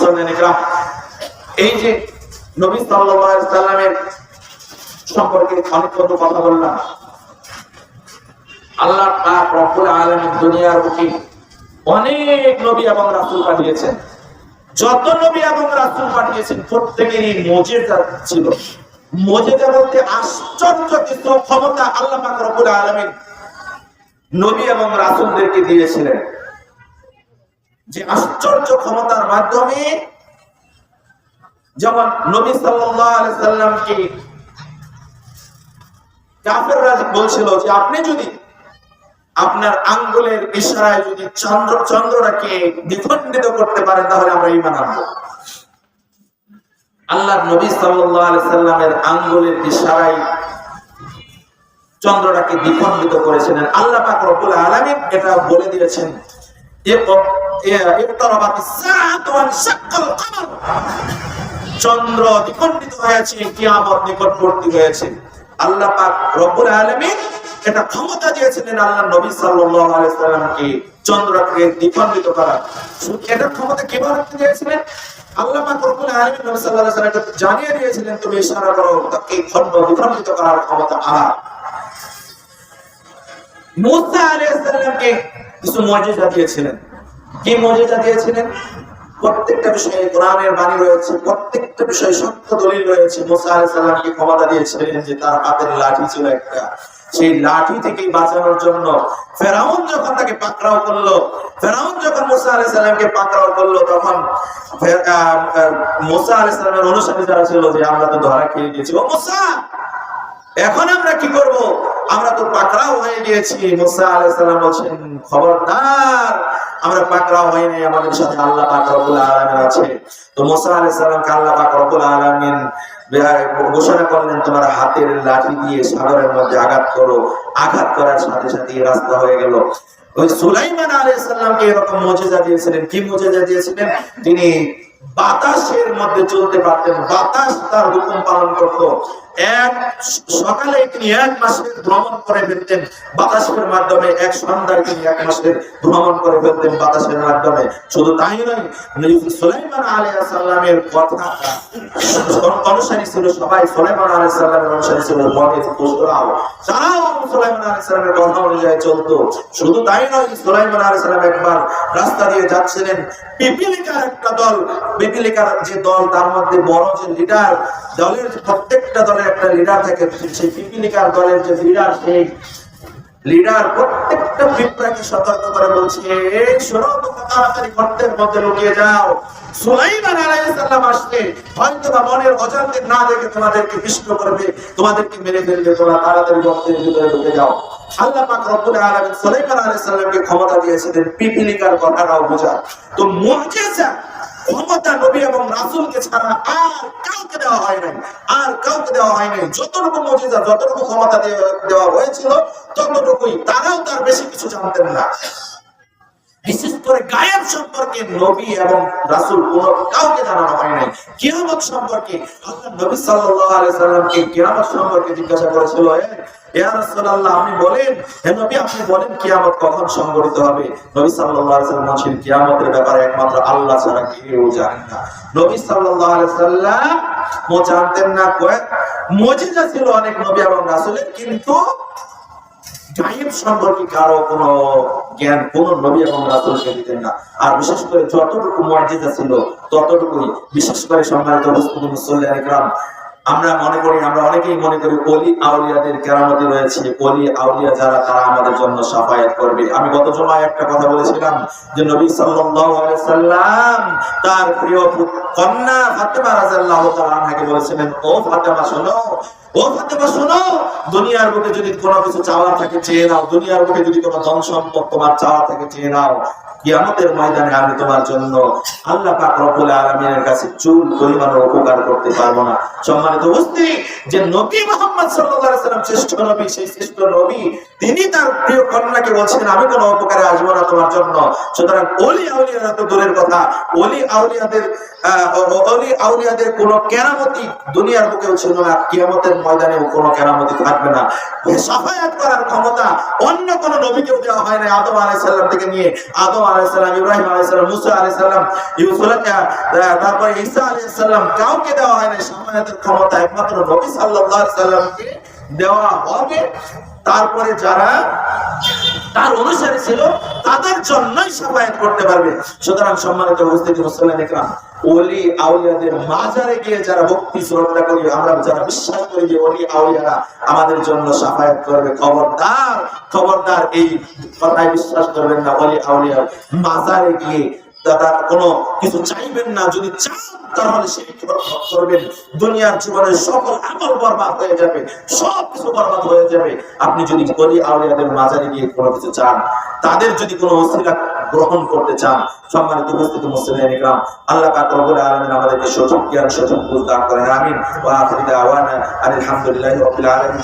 মুসলিম ইকরাম, এই যে নবী সাল্লাল্লাহু আলাইহি সাল্লামের সম্পর্কে অনেক কথা বললাম। আল্লাহ পাক রব্বুল আলামিন দুনিয়ার বুকে অনেক নবী এবং রাসূল পাঠিয়েছেন। যত নবী এবং রাসূল পাঠিয়েছেন প্রত্যেকেরই মুজিজা ছিল। মুজিজা বলতে আশ্চর্য কিছু ক্ষমতা আল্লাহ পাক রব্বুল আলামিন নবী এবং রাসূলদেরকে দিয়েছিলেন, যে আশ্চর্য ক্ষমতার মাধ্যমে যেমন নবী সাল্লাল্লাহু আলাইহি সাল্লামকে কাফেররা বলছিল যে আপনি যদি আপনার আঙ্গুলের ইশারায় যদি চন্দ্রটাকে দ্বিখণ্ডিত করতে পারেন তাহলে আমরা ঈমান আনবো। আল্লাহর নবী সাল্লাল্লাহু আলাইহি সাল্লামের আঙ্গুলের ইশারায় চন্দ্রটাকে দ্বিখণ্ডিত করেছিলেন। আল্লাহ পাক রব্বুল আলামিন এটা বলে দিয়েছেন, চন্দ্র দ্বিখণ্ডিত হয়েছে, কিয়ামত নিকটবর্তী হয়েছে। আল্লাহ পাক রব্বুল আলামিন এটা ক্ষমতা দিয়েছিলেন আল্লাহর নবী সাল্লাল্লাহু আলাইহি সাল্লামকে চন্দ্রকে দ্বিখণ্ডিত করার। এটা ক্ষমতা কিভাবে দিয়েছিলেন? আল্লাহ পাক রব্বুল আলামিন নবী সাল্লাল্লাহু আলাইহি সাল্লামকে জানিয়ে দিয়েছিলেন তুমি ইশারা করো, এই দ্বিখণ্ডিত করার ক্ষমতা আমার। মুসা আলাইহিস সালামকে কিছু মুজিজা দিয়েছিলেন। কি মুজিজা দিয়েছিলেন? প্রত্যেকটা বিষয়ে কোরআনের বাণী রয়েছে, প্রত্যেকটা বিষয়ে সত্য দলিল রয়েছে। মুসা আলাইহিস সালামকে ক্ষমতা দিয়েছিলেন যে তার হাতের লাঠি ছিল একটা, সেই লাঠি থেকে বাঁচানোর জন্য ফেরাউন যখন তাকে পাকড়াও করলো, ফেরাউন যখন মুসা আলাইহিস সালামকে পাকড়াও করলো, তখন মুসা আলাইহিস সালামের অনুসারী যারা ছিল যে আমরা তো ধরা খেয়ে গেছি, ও মুসা এখন আমরা কি করব, আমরা তো পাকড়াও হয়ে গিয়েছি। মুসা আলাইহিস সালাম বলেন খবরদার, আমরা পাকড়াও হই নাই, আমাদের সাথে আল্লাহ পাক রব্বুল আলামিন আছে। তো মুসা আলাইহিস সালামকে আল্লাহ পাক রব্বুল আলামিন ঘোষণা করলেন তোমার হাতের লাঠি দিয়ে সাগরের মধ্যে আঘাত করো। আঘাত করার সাথে সাথে রাস্তা হয়ে গেল। ওই সুলাইমান আলাইহিস সালামকে এরকম মুজিজা দিয়েছিলেন। কি মুজিজা দিয়েছিলেন? তিনি বাতাসের মধ্যে চলতে পারতেন, বাতাস তার হুকুম পালন করত। সকালে তিনি 1 মাসের ভ্রমণ করে ফেলতেন বাতাসের মাধ্যমে, এক সন্ধ্যায় তিনি 1 মাসের ভ্রমণ করে ফেলতেন বাতাসের মাধ্যমে। শুধু তাই নয়, সুলাইমান আলাইহিস সালামের কথা অনুসারী ছিল সবাই, সুলাইমান আলাইহিস সালামের অনুসারী ছিল বনের পশুরাও, তারাও সুলাইমান আলাইহিস সালামের কথা অনুযায়ী চলতো। শুধু তাই নয়, সুলাইমান আলাইহিস সালাম একবার রাস্তা দিয়ে যাচ্ছিলেন, পিপিলিকার একটা দল, পিপিলিকার যে দল তার মধ্যে বড় যে লিডার, দলের প্রত্যেকটা দলের একটা লিডার থাকে, সেই পিপিলিকার দলের যে লিডার, সেই লিডার প্রত্যেকটা পিঁপড়াকে সতর্ক করে বলছে, এই শোনো, তোমরা তাড়াতাড়ি গর্তের মধ্যে লুকিয়ে যাও, সুলাইমান আলাইহিস সালাম আসছে, হয়তো বা মনের অজান্তে না দেখে তোমাদেরকে বিষ্ট করবে, তোমাদেরকে মেরে ফেলবে, তোমরা তাড়াতাড়ি গর্তের ভিতরে ঢুকে যাও। আল্লাহ পাক রব্বুল আলামিন সুলাইমান আলাইহিস সালামকে ক্ষমতা দিয়েছিলেন পিপিলিকার কথাটাও বোঝার। তো মুজিজা ক্ষমতা নবী এবং রাসূলকে ছাড়া আর কাউকে দেওয়া হয় নাই, আর কাউকে দেওয়া হয় নাই। যতটুকু মুজিজা, যতটুকু ক্ষমতা দেওয়া হয়েছিল ততটুকুই, তারাও তার বেশি কিছু জানতেন না। বিশেষ করে গায়েব সম্পর্কে নবী এবং রাসূল কোনো কাউকে জানানো হয় নাই। কিয়ামত সম্পর্কে আল্লাহ নবী সাল্লাল্লাহু আলাইহি সাল্লামকে কিয়ামত সম্পর্কে জিজ্ঞাসা করেছিল, ইয়া রাসূলুল্লাহ আপনি বলেন, হে নবী আপনি বলেন কিয়ামত কখন সংঘটিত হবে? নবী সাল্লাল্লাহু আলাইহি সাল্লাম বলেন কিয়ামতের ব্যাপারে একমাত্র আল্লাহ ছাড়া কেউ জানেন না। নবী সাল্লাল্লাহু আলাইহি সাল্লাম জানতেন না। মুজিজা ছিল অনেক নবী এবং রাসূলের, কিন্তু গায়েব সম্পর্কে কারো কোনো জ্ঞান কোন নবী এবং রাসূলকে দিতেন না। আর বিশেষ করে যতটুকু মুজিজা ছিল ততটুকুই। বিশেষ করে সম্মানিত উপস্থিতি মুসল্লিয়ান ইকরাম, আমরা মনে করি, আমরা অনেকেই মনে করি ওলি আউলিয়াদের কেরামতি রয়েছে, ওলি আউলিয়া যারা তারা আমাদের জন্য শাফায়াত করবে। আমি গত জুমায় একটা কথা বলেছিলাম যে নবী সাল্লাল্লাহু আলাইহি সাল্লাম তার প্রিয় কন্যা ফাতেমা রাদিয়াল্লাহু তাআলা আনহাকে বলেছিলেন, ও ফাতেমা শোনো, ও ফাতেমা শোনো, দুনিয়ার বুকে যদি কোনো কিছু চাওয়া থাকে চেয়ে নাও, দুনিয়ার বুকে যদি কোনো ধন সম্পদ তোমার চাওয়া থাকে চেয়ে নাও, কিয়ামতের ময়দানে আমি তোমার জন্য আল্লাহ পাক রব্বুল আলামিনের কাছে চুল পরিমাণের উপকার করতে পারবো না। সম্মানিত উপস্থিতি, যে নবী মুহাম্মদ সাল্লাল্লাহু আলাইহি সাল্লাম শ্রেষ্ঠ নবী, সেই শ্রেষ্ঠ নবী তিনি তার প্রিয় কন্যাকে বলছেন আমি কোনো উপকারে আসবো না তোমার জন্য। সুতরাং ওলি আউলিয়ারা তো দূরের কথা, ওলি আউলিয়াদের ওলি আউলিয়াদের কোনো কেরামতি দুনিয়ার বুকেও ছিল না, কিয়ামতের ময়দানেও কোনো কেরামতি থাকবে না। শাফায়াত করার ক্ষমতা অন্য কোন নবীকেও দেওয়া হয় না। আদম আলাইহিস সালাম থেকে নিয়ে আদম আলাইহিস সালাম, ইব্রাহিম আলাইহিস সালাম, মুসা আলাইহিস সালাম, ইউসুফ, তারপরে ঈসা আলাইহিস সালাম, কাউকে দেওয়া হয় না শাফায়াতের ক্ষমতা। একমাত্র নবী সাল্লাল্লাহু আলাইহি সাল্লামকে দেওয়া হবে। তারপরে যারা তার অনুসারী ছিল তাদের জন্যই শাফায়াত করতে পারবে। সুতরাং সম্মানিত উপস্থিতি মুসলিম ইকরাম, ওলি আউলিয়াদের মাজারে গিয়ে যারা ভক্তি শ্রদ্ধা করি, আমরা যারা বিশ্বাস করি যে ওলি আউলিয়ারা আমাদের জন্য শাফায়াত করবে, খবরদার খবরদার এই কথায় বিশ্বাস করবেন না। ওলি আউলিয়ার মাজারে গিয়ে তার কোনো কিছু চাইবেন না। যদি চান তাহলে সেই করবেন, দুনিয়ার জীবনের সকল আমল বরবাদ হয়ে যাবে, সব কিছু বরবাদ হয়ে যাবে। আপনি যদি ওলি আউলিয়াদের মাজারে গিয়ে কোনো কিছু চান, তাদের যদি কোনো ওসিলা গ্রহণ করতে চান, সম্মানিত উপস্থিতি মুসলিম ইকরাম, আল্লাহ পাক রব্বুল আলামিন আমাদেরকে সঠিক জ্ঞান, সঠিক বুঝ দান করেন। আমিন। ওয়া আখিরু দাওয়ানা আলহামদুলিল্লাহি রাব্বিল আলামিন।